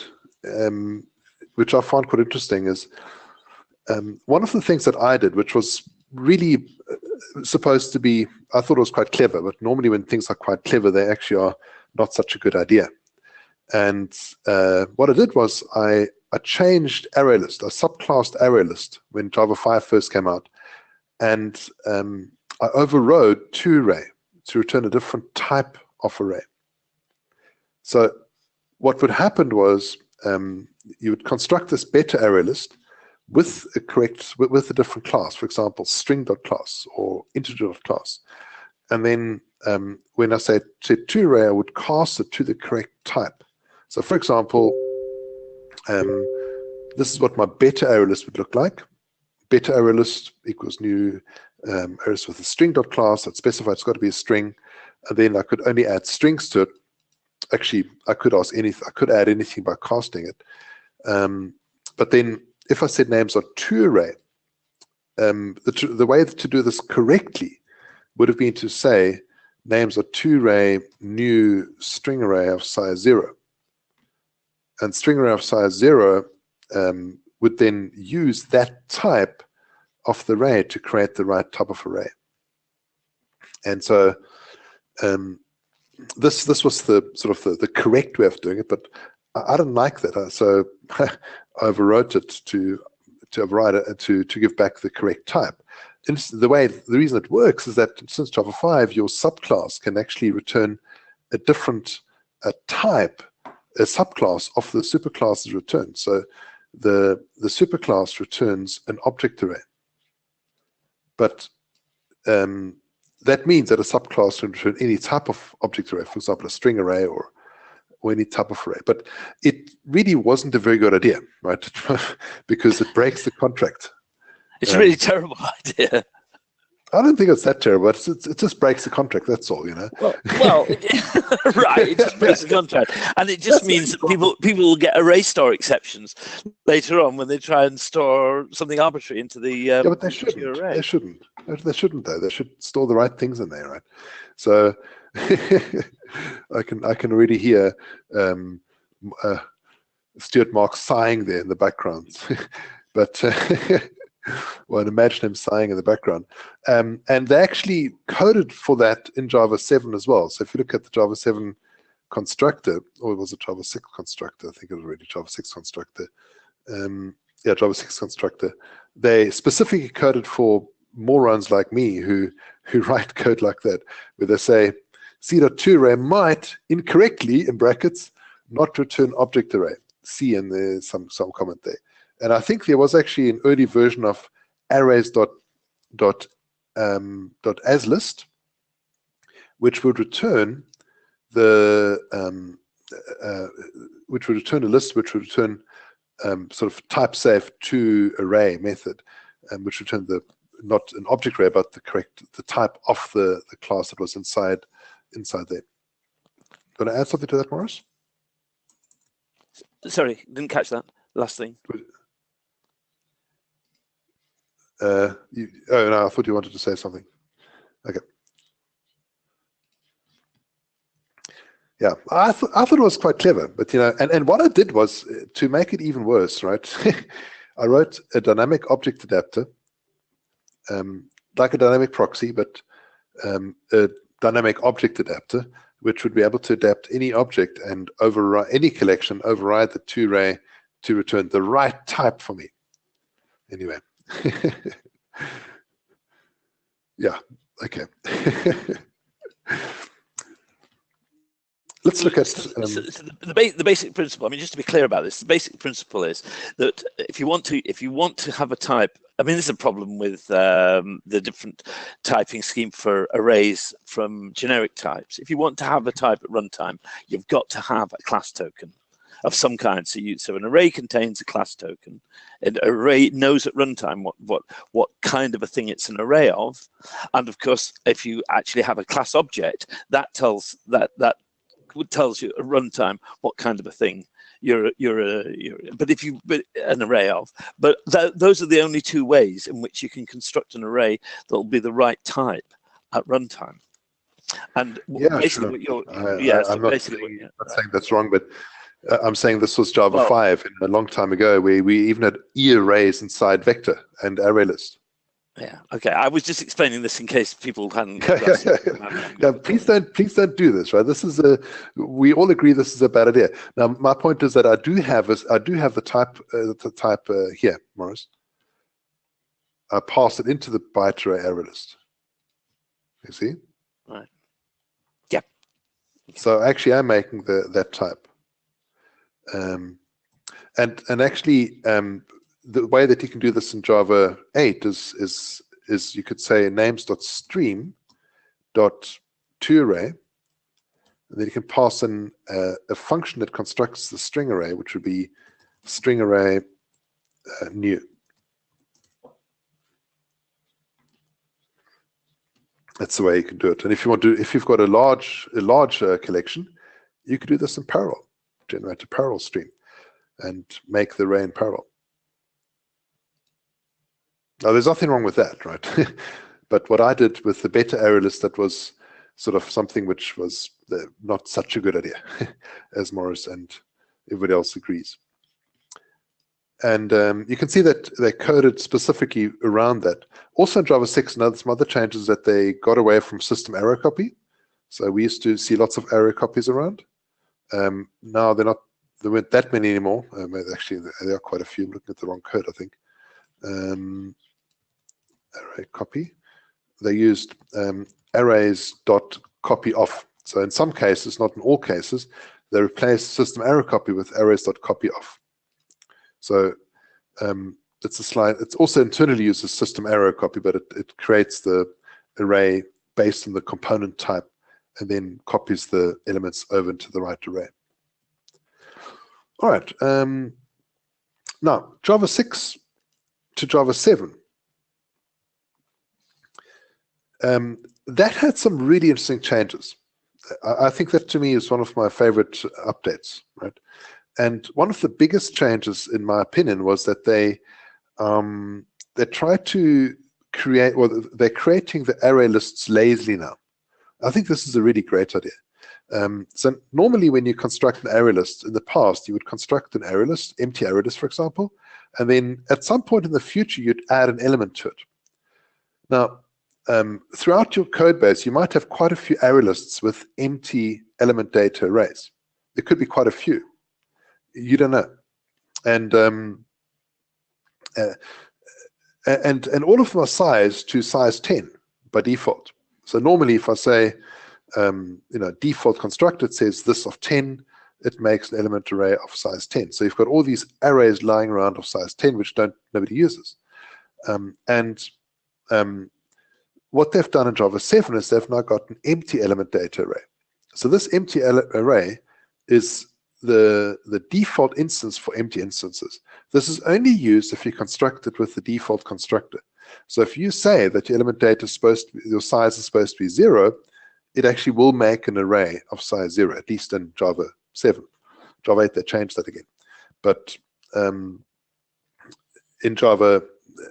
which I found quite interesting, is one of the things that I did, which was really supposed to be, I thought it was quite clever, but normally when things are quite clever, they actually are not such a good idea. And what I did was I changed array list, I subclassed array list when Java 5 first came out, and I overrode toArray to return a different type of array. So what would happen was you would construct this better array list with a different class, for example, string.class or integer.class. And then when I say toArray, I would cast it to the correct type. So for example, this is what my better array list would look like. Better array list equals new array list with a string.class that specifies it's got to be a string. And then I could only add strings to it. Actually, I could add anything by casting it. But then if I said names are toArray, the way to do this correctly would have been to say names are toArray new string array of size 0. And string array of size 0 would then use that type of the array to create the right type of array. And so this was the sort of the correct way of doing it, but I didn't like that, so I overwrote it to override it to give back the correct type. And the reason it works is that since Java 5, your subclass can actually return a different type, a subclass of the superclass's return. So the superclass returns an object array, but that means that a subclass can return any type of object array, for example, a string array or any type of array. But it really wasn't a very good idea, right? Because it breaks the contract. It's a really terrible idea. I don't think it's that terrible. It just breaks the contract. That's all, Well, right. It just breaks the contract, and it just means that people will get array store exceptions later on when they try and store something arbitrary into the yeah, but they shouldn't. array. They shouldn't. They shouldn't though. They should store the right things in there, right? So I can already hear Stuart Marks sighing there in the background, but. Well, imagine him sighing in the background. And they actually coded for that in Java 7 as well. So if you look at the Java 7 constructor, or was it Java 6 constructor? I think it was already Java 6 constructor. Yeah, Java 6 constructor. They specifically coded for morons like me who write code like that, where they say C.toArray might incorrectly, in brackets, not return object array. C, and there's some comment there. And I think there was actually an early version of arrays.aslist, which would return a list which would return sort of type safe to array method, which returned the not an object array, but the type of the class that was inside there. Going to add something to that, Morris? Sorry, didn't catch that last thing. Oh no, I thought you wanted to say something. Okay. Yeah, I thought it was quite clever, but and what I did was to make it even worse, right? I wrote a dynamic object adapter, like a dynamic proxy, but a dynamic object adapter, which would be able to adapt any object and override any collection, override the to-array to return the right type for me. Anyway, yeah, okay. Let's look at the basic principle. I mean, just to be clear about this, the basic principle is that if you want to have a type. I mean, there's a problem with the different typing scheme for arrays from generic types. If you want to have a type at runtime, you've got to have a class token of some kind. So an array contains a class token. An array knows at runtime what kind of a thing it's an array of, and of course, if you actually have a class object, that tells you at runtime what kind of a thing you're an array of. But those are the only two ways in which you can construct an array that will be the right type at runtime. And yeah, basically, sure. I'm not saying that's wrong, but I'm saying this was Java 5 a long time ago, where we even had arrays inside vector and array list. Yeah. Okay. I was just explaining this in case people hadn't. Yeah, please don't do this. Right. This is we all agree this is a bad idea. Now, my point is that I do have the type here, Morris. I pass it into the byte array array list. You see? Right. Yeah. So actually, I'm making that type. And actually, the way that you can do this in Java 8 is you could say names.stream.toArray, and then you can pass in a function that constructs the string array, which would be string array new. That's the way you can do it. And if you've got a large collection, you could do this in parallel, generate a parallel stream, and make the array in parallel. Now, there's nothing wrong with that, right? But what I did with the better array list, that was sort of something which was not such a good idea, as Morris and everybody else agrees. And you can see that they coded specifically around that. Also in Java 6, some other changes that they got away from system arrow copy. So we used to see lots of arrow copies around. Now there weren't that many anymore. Actually, there are quite a few. I'm looking at the wrong code, I think. Array copy. They used arrays.copyoff. So in some cases, not in all cases, they replaced system arrow copy with arrays.copyoff. So it's a slide. It's also internally uses system arrow copy, but it creates the array based on the component type and then copies the elements over into the right array. All right. Now, Java 6 to Java 7. That had some really interesting changes. I think that to me is one of my favorite updates, right? And one of the biggest changes, in my opinion, was that they tried to create, well, they're creating the array lists lazily now. I think this is a really great idea. So normally when you construct an array list, in the past, you would construct an array list, empty array list, for example, and then at some point in the future, you'd add an element to it. Now, throughout your code base, you might have quite a few array lists with empty element data arrays. There could be quite a few. You don't know. And all of them are sized to size 10 by default. So normally if I say, default constructor says this of 10, it makes an element array of size 10. So you've got all these arrays lying around of size 10, which nobody uses. What they've done in Java 7 is they've now got an empty element data array. So this empty array is the default instance for empty instances. This is only used if you construct it with the default constructor. So if you say that your element data is supposed to be, your size is supposed to be 0, it actually will make an array of size 0, at least in Java 7. Java 8, they changed that again. But in Java,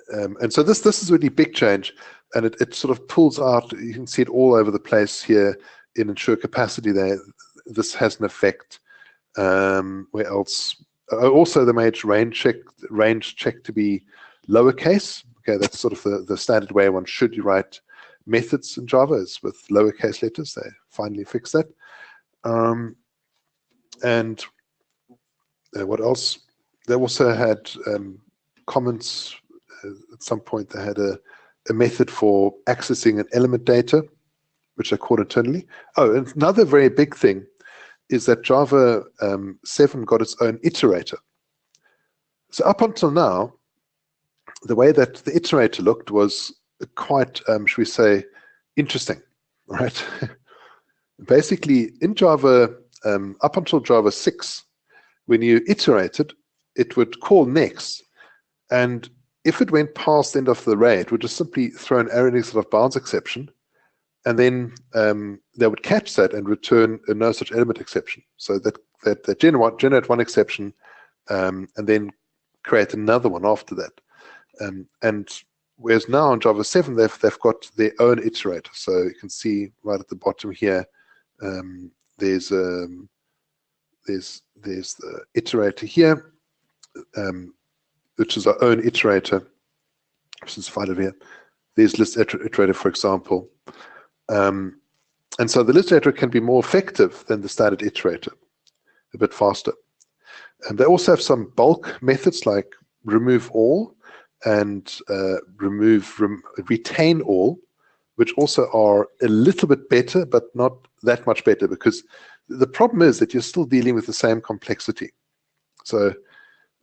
and so this is a really big change, and it sort of pulls out, you can see it all over the place here in ensure capacity there. This has an effect. Where else? Also, they made range check to be lowercase. Okay, that's sort of the standard way one should write methods in Java, is with lowercase letters. They finally fixed that. And what else? They also had comments. At some point, they had a method for accessing an element data, which they called internally. Oh, and another very big thing is that Java 7 got its own iterator. So up until now, the way that the iterator looked was quite, should we say, interesting, right? Basically, in Java, up until Java 6, when you iterated, it would call next, and if it went past the end of the array, it would just simply throw an array next of bounds exception, and then they would catch that and return a no such element exception. So that generate one exception, and then create another one after that. And whereas now in Java 7, they've got their own iterator. So you can see right at the bottom here, there's the iterator here, which is our own iterator. Since find it here, there's list iterator, for example. And so the list iterator can be more effective than the standard iterator, a bit faster. And they also have some bulk methods like remove all and retain all, which also are a little bit better, but not that much better, because the problem is that you're still dealing with the same complexity. So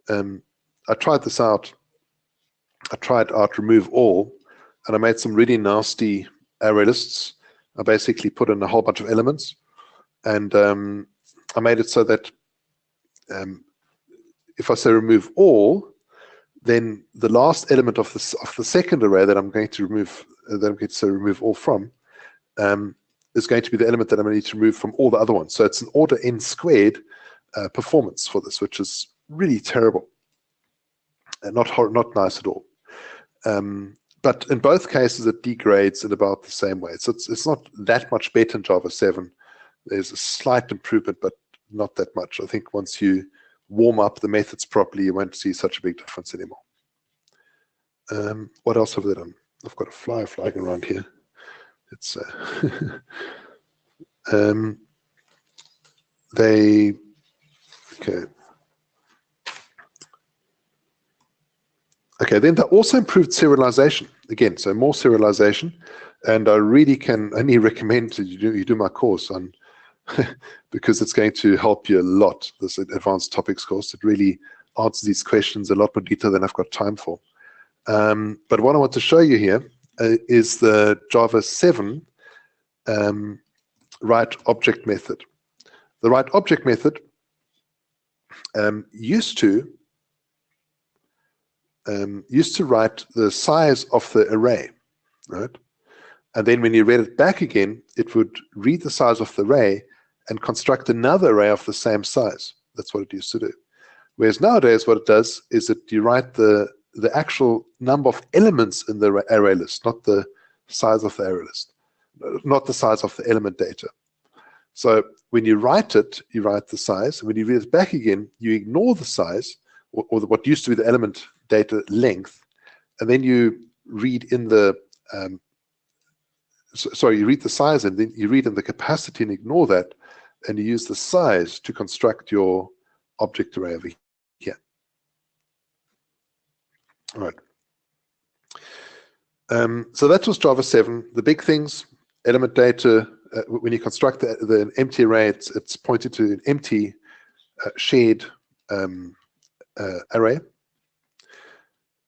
I tried this out. I tried out remove all, and I made some really nasty array lists. I basically put in a whole bunch of elements, and I made it so that if I say remove all, then the last element of the second array that I'm going to remove, remove all from, is going to be the element that I'm going to need to remove from all the other ones. So it's an order n squared performance for this, which is really terrible and not nice at all. But in both cases, it degrades in about the same way. So it's not that much better in Java 7. There's a slight improvement, but not that much. I think once you warm up the methods properly, you won't see such a big difference anymore. What else have they done? I've got a fly flying around here. It's Okay, then they also improved serialization. Again, so more serialization, and I really can only recommend that you do my course on because it's going to help you a lot, this advanced topics course. It really answers these questions a lot more detail than I've got time for. But what I want to show you here is the Java 7 write object method. The write object method used to write the size of the array, right? And then when you read it back again, it would read the size of the array and construct another array of the same size. That's what it used to do. Whereas nowadays, what it does is that you write the actual number of elements in the array list, not the size of the array list, not the size of the element data. So when you write it, you write the size. And when you read it back again, you ignore the size, or what used to be the element data length, and then you read in the you read the size, and then you read in the capacity and ignore that, and you use the size to construct your object array over here. All right. So that was Java 7. The big things: element data. When you construct the empty array, it's pointed to an empty shared array.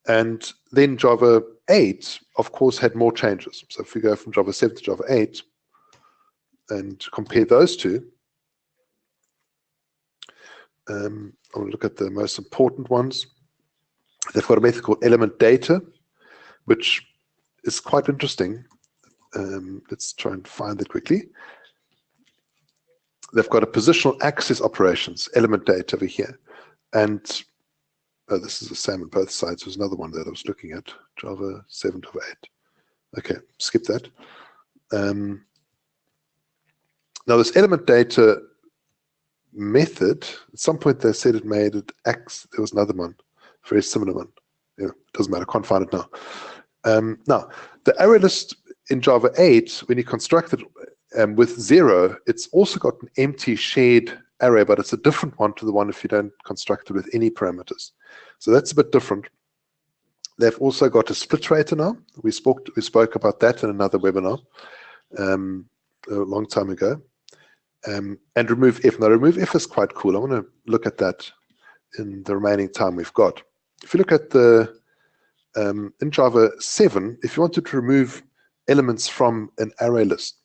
And then Java 8, of course, had more changes. So if we go from Java 7 to Java 8 and compare those two, I want to look at the most important ones. They've got a method called element data, which is quite interesting. Let's try and find it quickly. They've got a positional access operations, element data over here. And this is the same on both sides. There's another one that I was looking at, Java 7, Java 8. Okay, skip that. Now this element data method, at some point they said it made it X. There was another one, very similar one. Yeah, doesn't matter, I can't find it now. Now, the array list in Java 8, when you construct it with 0, it's also got an empty shared array, but it's a different one to the one if you don't construct it with any parameters. So that's a bit different. They've also got a split rater now. We spoke about that in another webinar a long time ago. And remove if. Now, remove if is quite cool. I want to look at that in the remaining time we've got. If you look at the in Java 7, if you wanted to remove elements from an array list,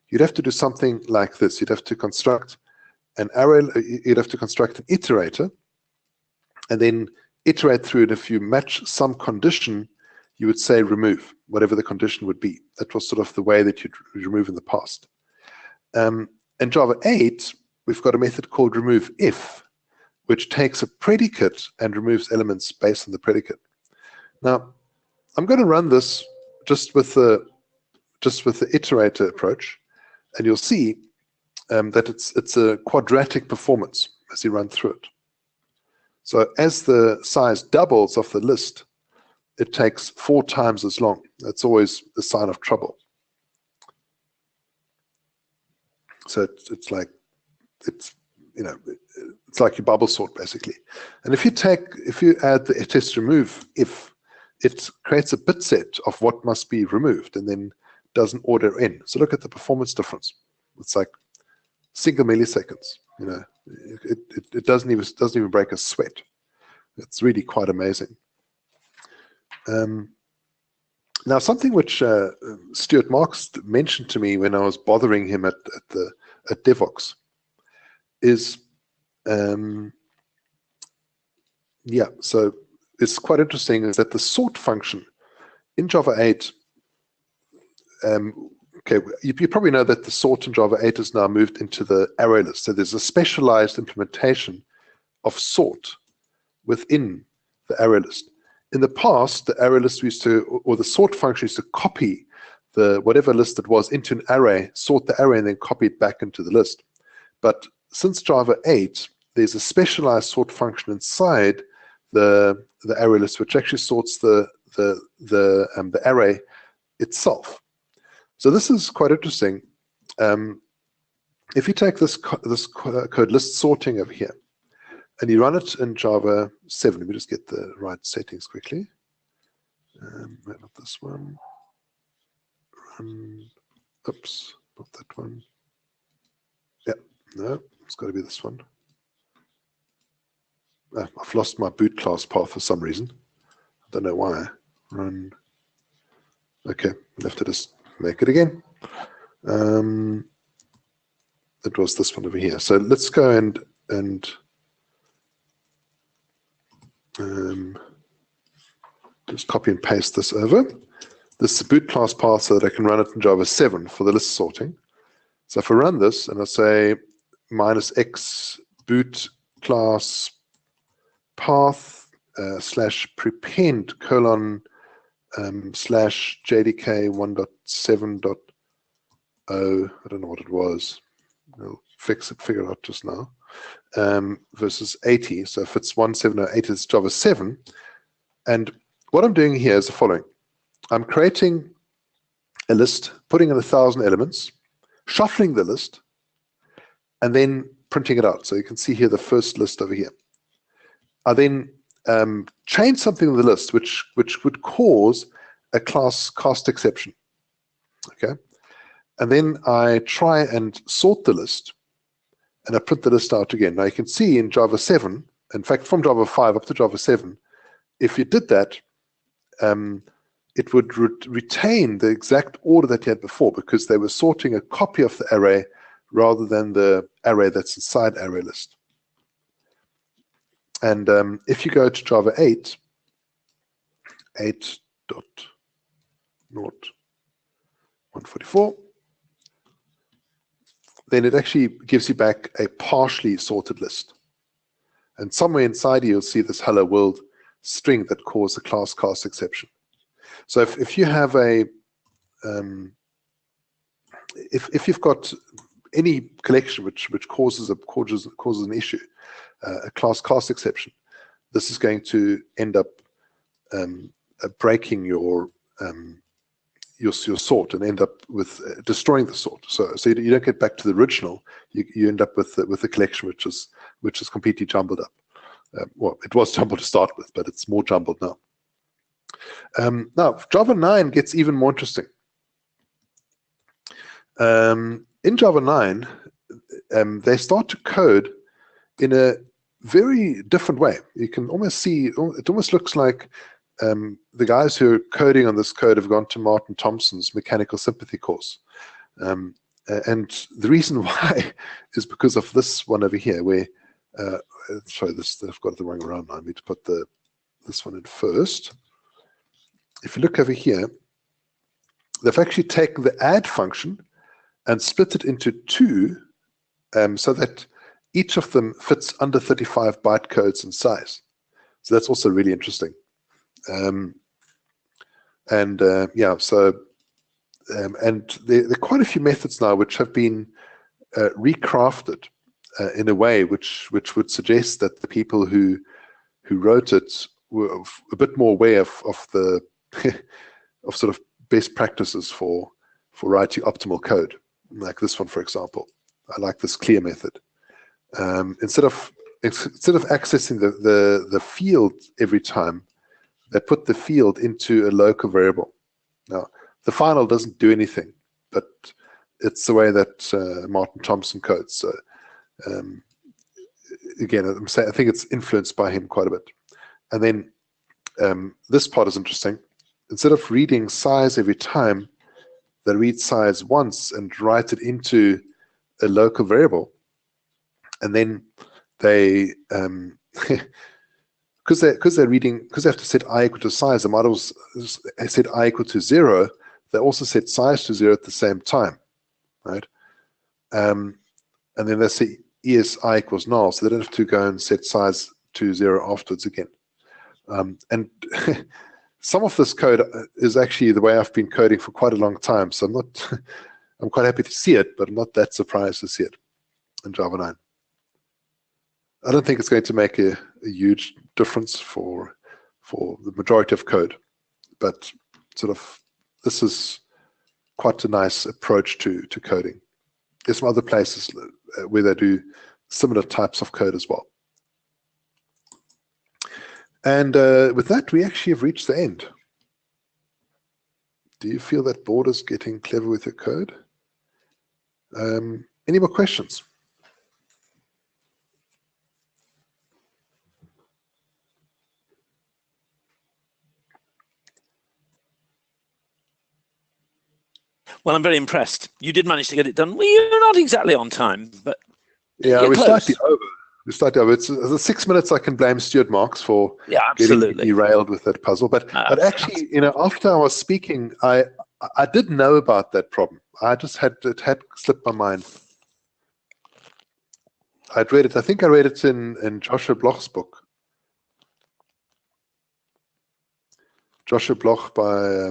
you'd have to do something like this. You'd have to construct an array. You'd have to construct an iterator, and then iterate through it. If you match some condition, you would say remove, whatever the condition would be. That was sort of the way that you'd remove in the past. In Java 8, we've got a method called remove if, which takes a predicate and removes elements based on the predicate. Now, I'm going to run this just with the iterator approach, and you'll see that it's a quadratic performance as you run through it. So as the size doubles of the list, it takes 4 times as long. That's always a sign of trouble. So it's like it's like you bubble sort basically. And if you add the test remove if, it creates a bit set of what must be removed and then does an order in. So look at the performance difference. It's like single milliseconds. It doesn't even break a sweat. It's really quite amazing. Now, something which Stuart Marks mentioned to me when I was bothering him at Devox is, so it's quite interesting is that the sort function in Java 8, you probably know that the sort in Java 8 is now moved into the array list. So there's a specialized implementation of sort within the array list. In the past, the array list or the sort function used to copy whatever list it was into an array, sort the array, and then copy it back into the list. But since Java 8, there's a specialized sort function inside the array list, which actually sorts the array itself. So this is quite interesting. If you take this code list sorting over here, and you run it in Java 7, let me just get the right settings quickly. Not this one. Oops, not that one. Yeah, no, it's got to be this one. I've lost my boot class path for some reason. I don't know why. Run. Okay, I'll have to just make it again. It was this one over here. So let's go and just copy and paste this over. This is the boot class path so that I can run it in Java 7 for the list sorting. So if I run this and I say -x boot class path /prepend : /JDK 1.7.0, I don't know what it was. I'll figure it out just now. Versus 80. So if it's 1708, it's Java 7. And what I'm doing here is the following. I'm creating a list, putting in 1,000 elements, shuffling the list, and then printing it out. So you can see here the first list over here. I then change something in the list which would cause a class cast exception. Okay, and then I try and sort the list, and I print the list out again. Now you can see in Java 7, in fact from Java 5 up to Java 7, if you did that, it would retain the exact order that you had before because they were sorting a copy of the array rather than the array that's inside array list. And if you go to Java 8, 8.0.144, then it actually gives you back a partially sorted list. And somewhere inside you'll see this hello world string that caused the class cast exception. So if you have a, if you've got any collection which causes an issue, a class cast exception, this is going to end up breaking your sort and end up with destroying the sort. So you don't get back to the original. You end up with a collection which is completely jumbled up. Well, it was jumbled to start with, but it's more jumbled now. Now Java 9 gets even more interesting. In Java 9, they start to code in a very different way. You can almost see, it almost looks like the guys who are coding on this code have gone to Martin Thompson's mechanical sympathy course. And the reason why is because of this one over here, where, sorry, I've got it the wrong around now. I need to put this one in first. If you look over here, they've actually taken the add function and split it into two, so that each of them fits under 35 bytecodes in size. So that's also really interesting. Yeah, so and there are quite a few methods now which have been recrafted in a way which would suggest that the people who wrote it were a bit more aware of the of sort of best practices for writing optimal code, like this one, for example. I like this clear method. Instead of accessing the field every time, they put the field into a local variable. Now, the final doesn't do anything, but it's the way that Martin Thompson codes. So again, I think it's influenced by him quite a bit. And then this part is interesting. Instead of reading size every time, they read size once and write it into a local variable. And then they, because they have to set I equal to size, the models set I equal to 0. They also set size to 0 at the same time, right? And then they say ES I equals null, so they don't have to go and set size to 0 afterwards again. And some of this code is actually the way I've been coding for quite a long time. So I'm quite happy to see it, but I'm not that surprised to see it in Java 9. I don't think it's going to make a huge difference for the majority of code, but sort of this is quite a nice approach to coding. There's some other places where they do similar types of code as well. And with that, we actually have reached the end. Do you feel that board is getting clever with your code? Any more questions? Well, I'm very impressed. You did manage to get it done. Well, you're not exactly on time, but yeah, we're slightly over. It's the 6 minutes I can blame Stuart Marks for getting derailed with that puzzle. But actually, after I was speaking, I did know about that problem. It had slipped my mind. I'd read it. I think I read it in Joshua Bloch's book. Joshua Bloch by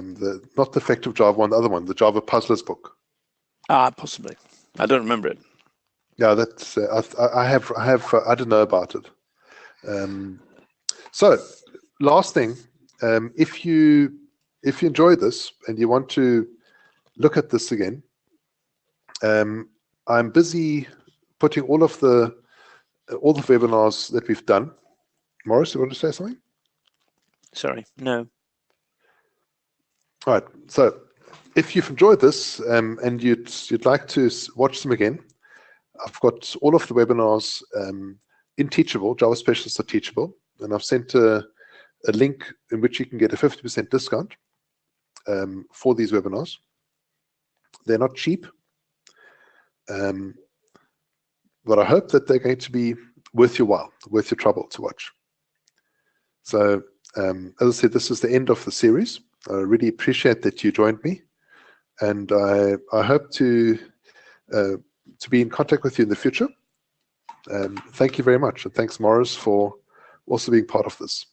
not the Effective Java one, the other one, the Java Puzzlers book. Possibly. I don't remember it. Yeah, that's I didn't know about it. So, last thing, if you enjoyed this and you want to look at this again, I'm busy putting all the webinars that we've done. Morris, you want to say something? Sorry, no. All right. So, if you've enjoyed this and you'd like to watch them again, I've got all of the webinars in Teachable. Java Specialists are Teachable, and I've sent a link in which you can get a 50% discount for these webinars. They're not cheap, but I hope that they're going to be worth your while, worth your trouble to watch. So as I said, this is the end of the series. I really appreciate that you joined me, and I hope to be in contact with you in the future. Thank you very much, and thanks, Morris, for also being part of this.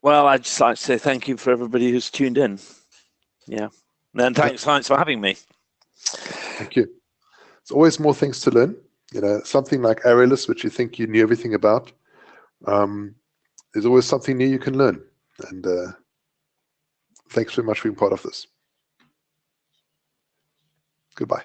Well, I'd just like to say thank you for everybody who's tuned in. Yeah, and thanks for having me. Thank you. There's always more things to learn. You know, something like arrayless, which you think you knew everything about. There's always something new you can learn. And thanks very much for being part of this. Goodbye.